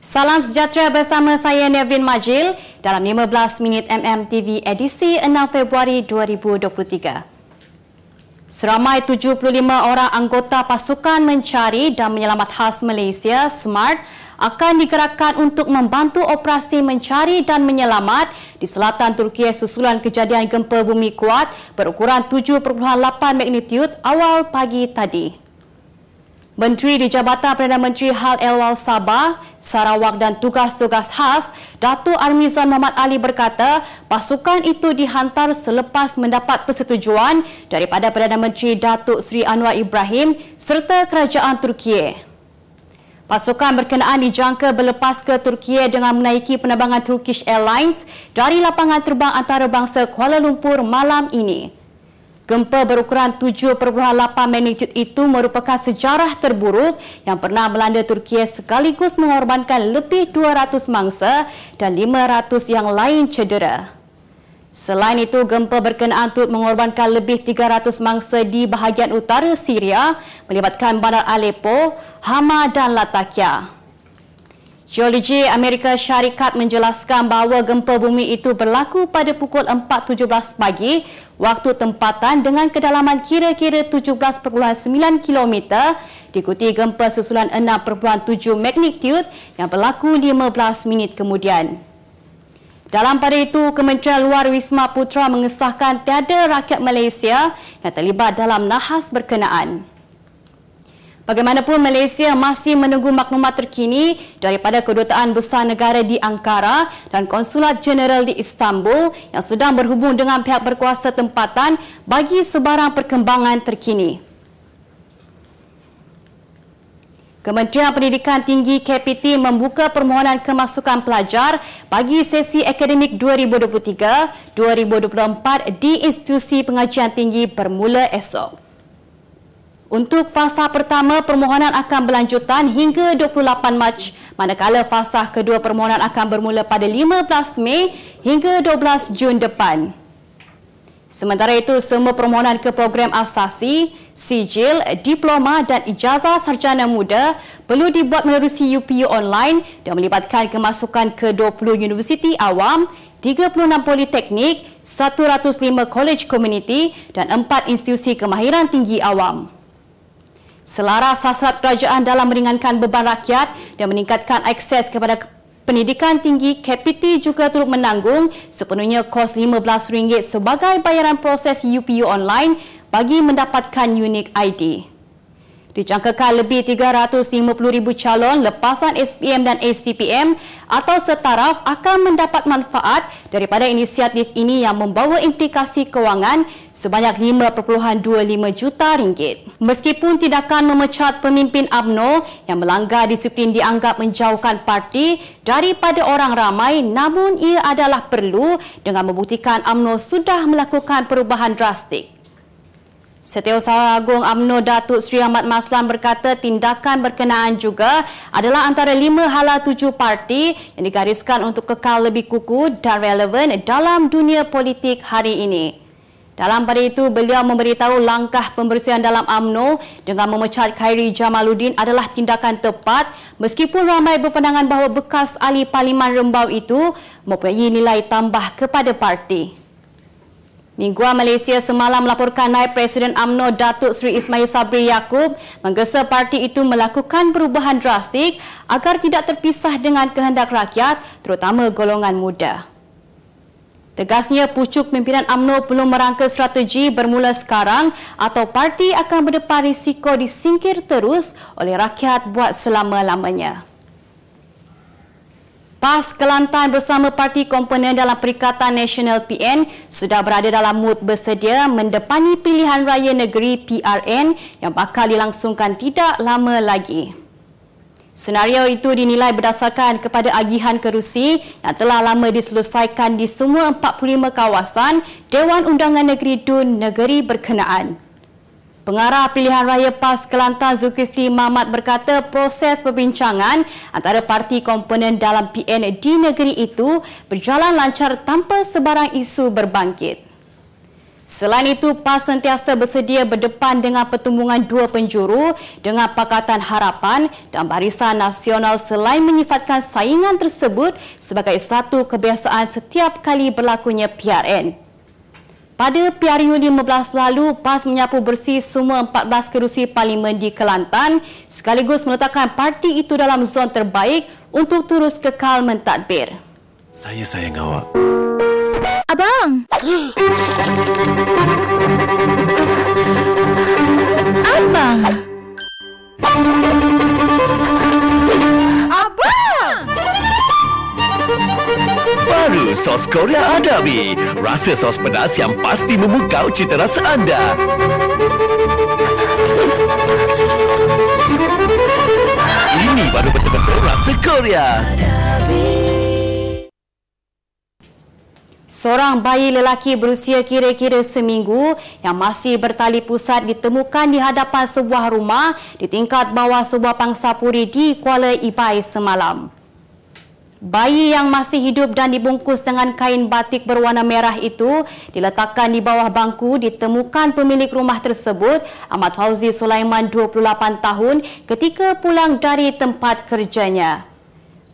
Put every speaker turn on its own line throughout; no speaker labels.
Salam sejahtera bersama saya Nevin Majil dalam 15 minit MMTV edisi 6 Februari 2023. Seramai 75 orang anggota pasukan mencari dan menyelamat khas Malaysia SMART akan digerakkan untuk membantu operasi mencari dan menyelamat di selatan Turki susulan kejadian gempa bumi kuat berukuran 7.8 magnitude awal pagi tadi. Menteri di Jabatan Perdana Menteri Hal Ehwal Sabah, Sarawak dan Tugas-Tugas Khas, Datuk Armizan Muhammad Ali berkata pasukan itu dihantar selepas mendapat persetujuan daripada Perdana Menteri Datuk Seri Anwar Ibrahim serta Kerajaan Turki. Pasukan berkenaan dijangka berlepas ke Turki dengan menaiki penerbangan Turkish Airlines dari lapangan terbang antarabangsa Kuala Lumpur malam ini. Gempa berukuran 7.8 magnitude itu merupakan sejarah terburuk yang pernah melanda Turki sekaligus mengorbankan lebih 200 mangsa dan 500 yang lain cedera. Selain itu, gempa berkenaan turut mengorbankan lebih 300 mangsa di bahagian utara Syria melibatkan bandar Aleppo, Hama dan Latakia. Geologi Amerika Syarikat menjelaskan bahawa gempa bumi itu berlaku pada pukul 4.17 pagi waktu tempatan dengan kedalaman kira-kira 17.9 km diikuti gempa susulan 6.7 magnitude yang berlaku 15 minit kemudian. Dalam pada itu, Kementerian Luar Wisma Putra mengesahkan tiada rakyat Malaysia yang terlibat dalam nahas berkenaan. Bagaimanapun, Malaysia masih menunggu maklumat terkini daripada Kedutaan Besar Negara di Ankara dan Konsulat Jeneral di Istanbul yang sedang berhubung dengan pihak berkuasa tempatan bagi sebarang perkembangan terkini. Kementerian Pendidikan Tinggi KPT membuka permohonan kemasukan pelajar bagi sesi akademik 2023-2024 di institusi pengajian tinggi bermula esok. Untuk fasa pertama, permohonan akan berlanjutan hingga 28 Mac, manakala fasa kedua permohonan akan bermula pada 15 Mei hingga 12 Jun depan. Sementara itu, semua permohonan ke program asasi, sijil, diploma dan ijazah sarjana muda perlu dibuat menerusi UPU online dan melibatkan kemasukan ke 20 universiti awam, 36 politeknik, 105 college community dan 4 institusi kemahiran tinggi awam. Selaras hasrat kerajaan dalam meringankan beban rakyat dan meningkatkan akses kepada pendidikan tinggi, KPT juga turut menanggung sepenuhnya kos RM15 sebagai bayaran proses UPU online bagi mendapatkan unik ID. Dijangkakan lebih 350,000 calon lepasan SPM dan STPM atau setaraf akan mendapat manfaat daripada inisiatif ini yang membawa implikasi kewangan sebanyak RM5.25 juta. Meskipun tindakan memecat pemimpin UMNO yang melanggar disiplin dianggap menjauhkan parti daripada orang ramai, namun ia adalah perlu dengan membuktikan UMNO sudah melakukan perubahan drastik. Setiausaha Agung UMNO Datuk Seri Ahmad Maslan berkata tindakan berkenaan juga adalah antara 5 hala 7 parti yang digariskan untuk kekal lebih kukuh dan relevan dalam dunia politik hari ini. Dalam pada itu, beliau memberitahu langkah pembersihan dalam UMNO dengan memecat Khairi Jamaluddin adalah tindakan tepat meskipun ramai berpandangan bahawa bekas ahli Parlimen Rembau itu mempunyai nilai tambah kepada parti. Mingguan Malaysia semalam melaporkan naib Presiden UMNO Datuk Seri Ismail Sabri Yaakob menggesa parti itu melakukan perubahan drastik agar tidak terpisah dengan kehendak rakyat, terutama golongan muda. Tegasnya, pucuk pimpinan UMNO belum merangka strategi bermula sekarang atau parti akan berdepan risiko disingkir terus oleh rakyat buat selama-lamanya. PAS Kelantan bersama parti komponen dalam Perikatan Nasional PN sudah berada dalam mood bersedia mendepani pilihan raya negeri PRN yang bakal dilangsungkan tidak lama lagi. Senario itu dinilai berdasarkan kepada agihan kerusi yang telah lama diselesaikan di semua 45 kawasan Dewan Undangan Negeri DUN negeri berkenaan. Pengarah Pilihan Raya PAS Kelantan Zulkifli Mamat berkata proses perbincangan antara parti komponen dalam PN di negeri itu berjalan lancar tanpa sebarang isu berbangkit. Selain itu, PAS sentiasa bersedia berdepan dengan pertumbungan dua penjuru dengan Pakatan Harapan dan Barisan Nasional selain menyifatkan saingan tersebut sebagai satu kebiasaan setiap kali berlakunya PRN. Pada PRU 15 lalu, PAS menyapu bersih semua 14 kerusi parlimen di Kelantan sekaligus meletakkan parti itu dalam zon terbaik untuk terus kekal mentadbir.
Saya sayang awak.
Abang! Abang! Abang!
Baru sos Korea Adabi. Rasa sos pedas yang pasti memukau cita rasa anda. Ini baru betul-betul rasa Korea.
Seorang bayi lelaki berusia kira-kira seminggu yang masih bertali pusat ditemukan di hadapan sebuah rumah di tingkat bawah sebuah pangsapuri di Kuala Ibai semalam. Bayi yang masih hidup dan dibungkus dengan kain batik berwarna merah itu diletakkan di bawah bangku ditemukan pemilik rumah tersebut, Ahmad Fauzi Sulaiman, 28 tahun, ketika pulang dari tempat kerjanya.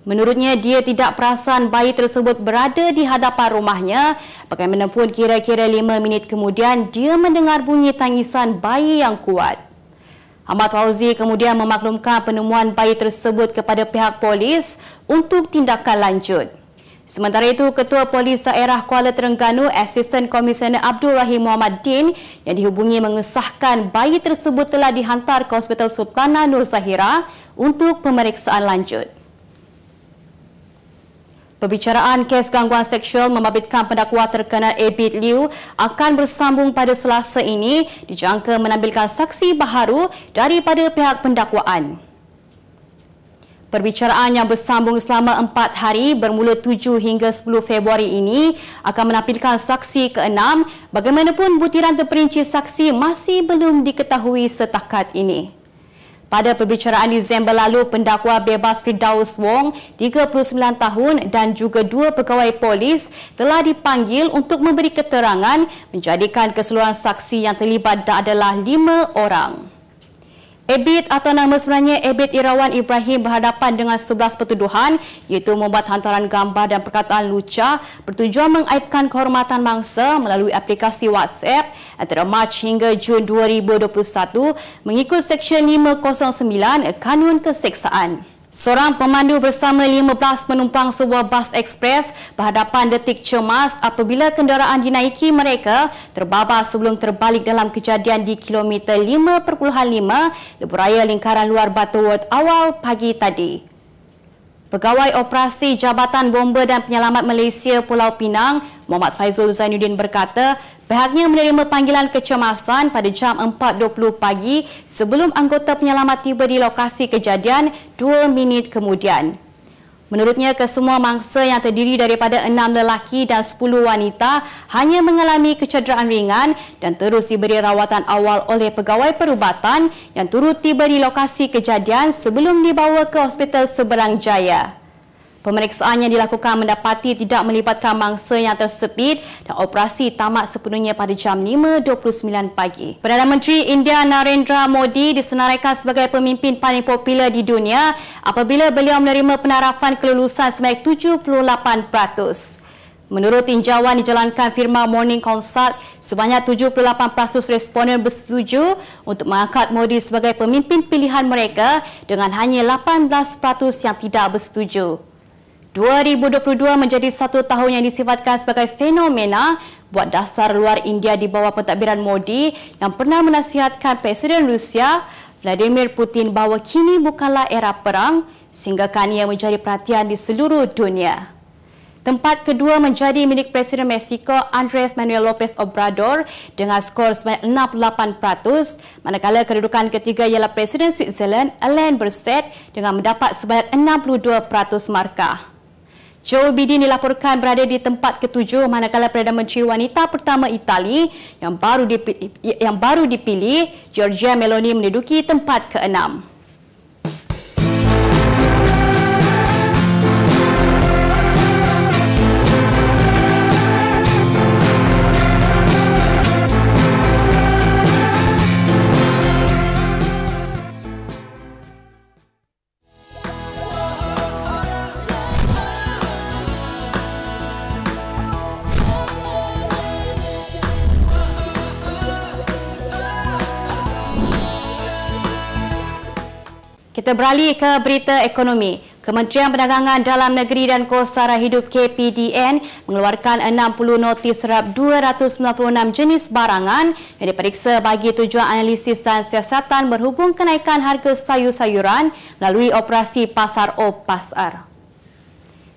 Menurutnya, dia tidak perasan bayi tersebut berada di hadapan rumahnya. Bagaimanapun, kira-kira 5 minit kemudian, dia mendengar bunyi tangisan bayi yang kuat. Ahmad Fauzi kemudian memaklumkan penemuan bayi tersebut kepada pihak polis untuk tindakan lanjut. Sementara itu, Ketua Polis Daerah Kuala Terengganu, Asisten Komisioner Abdul Rahim Muhammad Din yang dihubungi mengesahkan bayi tersebut telah dihantar ke Hospital Sultanah Nur Zahira untuk pemeriksaan lanjut. Perbicaraan kes gangguan seksual membabitkan pendakwa terkenal Abid Liu akan bersambung pada Selasa ini dijangka menampilkan saksi baharu daripada pihak pendakwaan. Perbicaraan yang bersambung selama 4 hari bermula 7 hingga 10 Februari ini akan menampilkan saksi ke-6. Bagaimanapun, butiran terperinci saksi masih belum diketahui setakat ini. Pada perbicaraan Disember lalu, pendakwa bebas Firdaus Wong, 39 tahun dan juga 2 pegawai polis telah dipanggil untuk memberi keterangan menjadikan keseluruhan saksi yang terlibat adalah 5 orang. Abid atau nama sebenarnya Abid Irawan Ibrahim berhadapan dengan 11 pertuduhan iaitu membuat hantaran gambar dan perkataan lucah bertujuan mengaibkan kehormatan mangsa melalui aplikasi WhatsApp antara Mac hingga Jun 2021 mengikut Seksyen 509 Kanun Keseksaan. Seorang pemandu bersama 15 penumpang sebuah bas ekspres berhadapan detik cemas apabila kenderaan dinaiki mereka terbabas sebelum terbalik dalam kejadian di kilometer 5.5 Lebuhraya Lingkaran Luar Butterworth awal pagi tadi. Pegawai Operasi Jabatan Bomba dan Penyelamat Malaysia Pulau Pinang, Muhammad Faizul Zainuddin berkata, pihaknya menerima panggilan kecemasan pada jam 4.20 pagi sebelum anggota penyelamat tiba di lokasi kejadian 2 minit kemudian. Menurutnya, kesemua mangsa yang terdiri daripada 6 lelaki dan 10 wanita hanya mengalami kecederaan ringan dan terus diberi rawatan awal oleh pegawai perubatan yang turut tiba di lokasi kejadian sebelum dibawa ke Hospital Seberang Jaya. Pemeriksaan yang dilakukan mendapati tidak melibatkan mangsa yang tersepit dan operasi tamat sepenuhnya pada jam 5.29 pagi. Perdana Menteri India Narendra Modi disenaraikan sebagai pemimpin paling popular di dunia apabila beliau menerima penarafan kelulusan sebanyak 78%. Menurut tinjauan dijalankan firma Morning Consult, sebanyak 78% responden bersetuju untuk mengangkat Modi sebagai pemimpin pilihan mereka dengan hanya 18% yang tidak bersetuju. 2022 menjadi satu tahun yang disifatkan sebagai fenomena buat dasar luar India di bawah pentadbiran Modi yang pernah menasihatkan Presiden Rusia Vladimir Putin bahawa kini bukanlah era perang sehingga ia menjadi perhatian di seluruh dunia. Tempat kedua menjadi milik Presiden Meksiko Andrés Manuel López Obrador dengan skor sebanyak 68%, manakala kedudukan ketiga ialah Presiden Switzerland Alain Berset dengan mendapat sebanyak 62% markah. Joe Biden dilaporkan berada di tempat ketujuh manakala Perdana Menteri wanita pertama Itali yang baru dipilih, Giorgia Meloni, menduduki tempat ke-6. Kita beralih ke berita ekonomi. Kementerian Perdagangan Dalam Negeri dan Kos Sara Hidup KPDN mengeluarkan 60 notis serap 296 jenis barangan yang diperiksa bagi tujuan analisis dan siasatan berhubung kenaikan harga sayur-sayuran melalui operasi Pasar Pasar.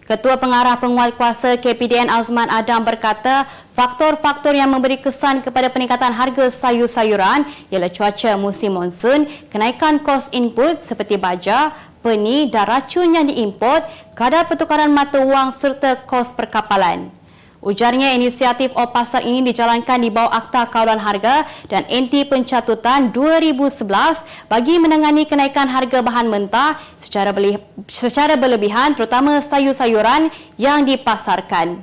Ketua Pengarah Penguatkuasa KPDN Azman Adam berkata, faktor-faktor yang memberi kesan kepada peningkatan harga sayur-sayuran ialah cuaca musim monsun, kenaikan kos input seperti baja, peni dan racun yang diimport, kadar pertukaran mata wang serta kos perkapalan. Ujarnya inisiatif Pasar ini dijalankan di bawah Akta Kawalan Harga dan Enti Pencatutan 2011 bagi menangani kenaikan harga bahan mentah secara berlebihan terutama sayur-sayuran yang dipasarkan.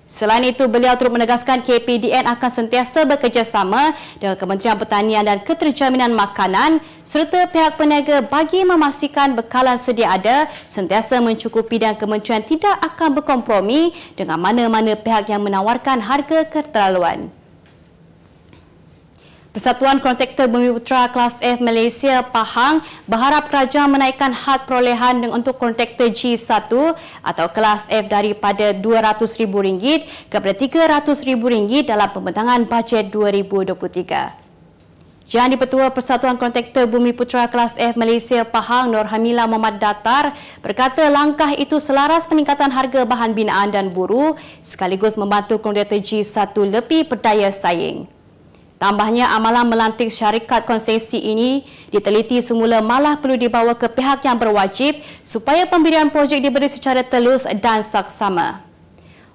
Selain itu, beliau turut menegaskan KPDN akan sentiasa bekerjasama dengan Kementerian Pertanian dan Keterjaminan Makanan serta pihak peniaga bagi memastikan bekalan sedia ada sentiasa mencukupi dan kementerian tidak akan berkompromi dengan mana-mana pihak yang menawarkan harga keterlaluan. Persatuan Kontraktor Bumiputera Kelas F Malaysia Pahang berharap kerajaan menaikkan had perolehan untuk kontraktor G1 atau Kelas F daripada RM200,000 kepada RM300,000 dalam pembentangan bajet 2023. Yang di-Pertua Persatuan Kontraktor Bumiputera Kelas F Malaysia Pahang Nur Hamila Muhammad Datar berkata langkah itu selaras peningkatan harga bahan binaan dan buruh sekaligus membantu kontraktor G1 lebih berdaya saing. Tambahnya, amalan melantik syarikat konsesi ini diteliti semula malah perlu dibawa ke pihak yang berwajib supaya pemberian projek diberi secara telus dan saksama.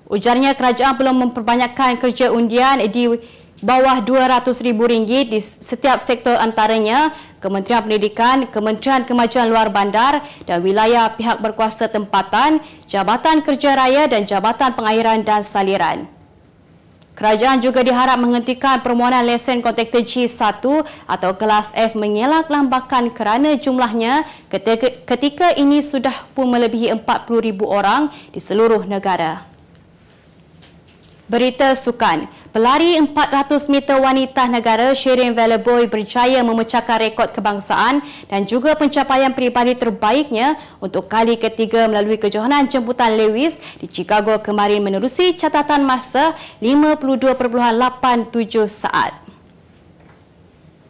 Ujarnya kerajaan belum memperbanyakkan kerja undian di bawah RM200,000 di setiap sektor antaranya Kementerian Pendidikan, Kementerian Kemajuan Luar Bandar dan wilayah pihak berkuasa tempatan, Jabatan Kerja Raya dan Jabatan Pengairan dan Saliran. Kerajaan juga diharap menghentikan permohonan lesen kontraktor G1 atau Kelas F mengelak lambakan kerana jumlahnya ketika ini sudah pun melebihi 40,000 orang di seluruh negara. Berita sukan. Pelari 400 meter wanita negara Shirin Veleboy berjaya memecahkan rekod kebangsaan dan juga pencapaian peribadi terbaiknya untuk kali ketiga melalui kejohanan jemputan Lewis di Chicago kemarin menerusi catatan masa 52.87 saat.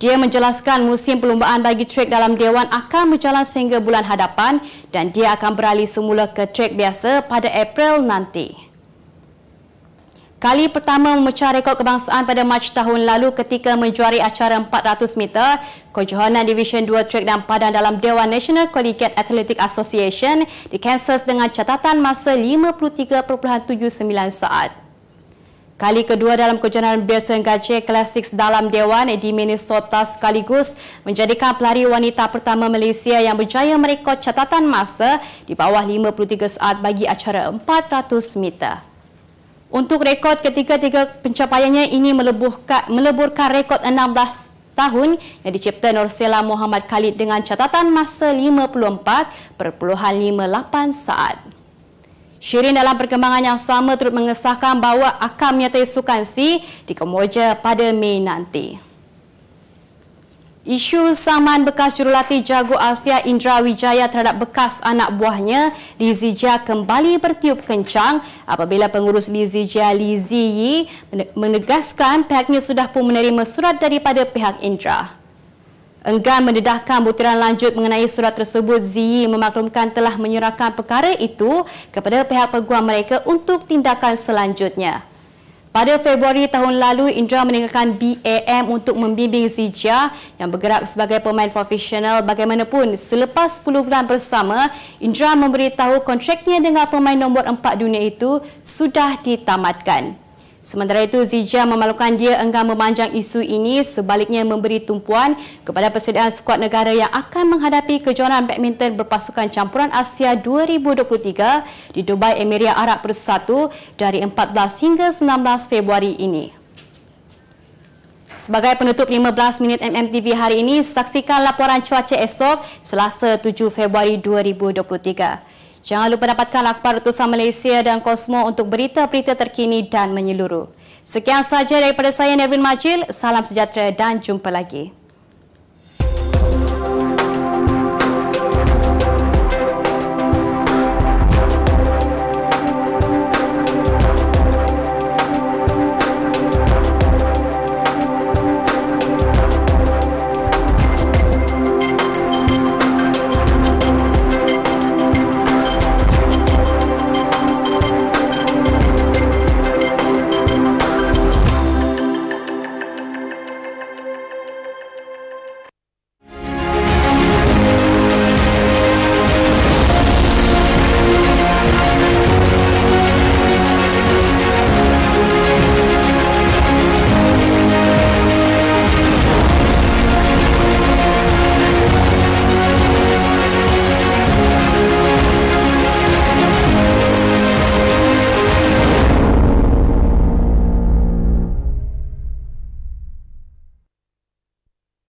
Dia menjelaskan musim perlumbaan bagi trek dalam Dewan akan berjalan sehingga bulan hadapan dan dia akan beralih semula ke trek biasa pada April nanti. Kali pertama memecah rekod kebangsaan pada Mac tahun lalu ketika menjuari acara 400 meter kejohanan Division 2 trek dan padan dalam Dewan National Collegiate Athletic Association di Kansas dengan catatan masa 53.79 saat. Kali kedua dalam kejohanan Bearson Gajah Classics dalam Dewan di Minnesota sekaligus menjadikan pelari wanita pertama Malaysia yang berjaya merekod catatan masa di bawah 53 saat bagi acara 400 meter. Untuk rekod ketiga-tiga pencapaiannya ini meleburkan rekod 16 tahun yang dicipta Nursela Muhammad Khalid dengan catatan masa 54.58 saat. Shirin dalam perkembangan yang sama turut mengesahkan bahawa akan menyertai Sukan C di Kamboja pada Mei nanti. Isu saman bekas jurulatih jago Asia Indra Wijaya terhadap bekas anak buahnya Lee Zijia kembali bertiup kencang apabila pengurus Lee Zijia Lee Ziyi menegaskan pihaknya sudah pun menerima surat daripada pihak Indra. Enggan mendedahkan butiran lanjut mengenai surat tersebut, Ziyi memaklumkan telah menyerahkan perkara itu kepada pihak peguam mereka untuk tindakan selanjutnya. Pada Februari tahun lalu, Indra meninggalkan BAM untuk membimbing Zijia yang bergerak sebagai pemain profesional. Bagaimanapun, selepas 10 bulan bersama, Indra memberitahu kontraknya dengan pemain nombor 4 dunia itu sudah ditamatkan. Sementara itu, Zijia memalukan dia enggan memanjang isu ini, sebaliknya memberi tumpuan kepada persediaan skuad negara yang akan menghadapi kejohanan badminton berpasukan campuran Asia 2023 di Dubai, Emirat Arab Bersatu dari 14 hingga 19 Februari ini. Sebagai penutup 15 minit MMTV hari ini, saksikan laporan cuaca esok Selasa 7 Februari 2023. Jangan lupa dapatkan akhbar utusan Malaysia dan Kosmo untuk berita-berita terkini dan menyeluruh. Sekian sahaja daripada saya, Nervin Majil. Salam sejahtera dan jumpa lagi.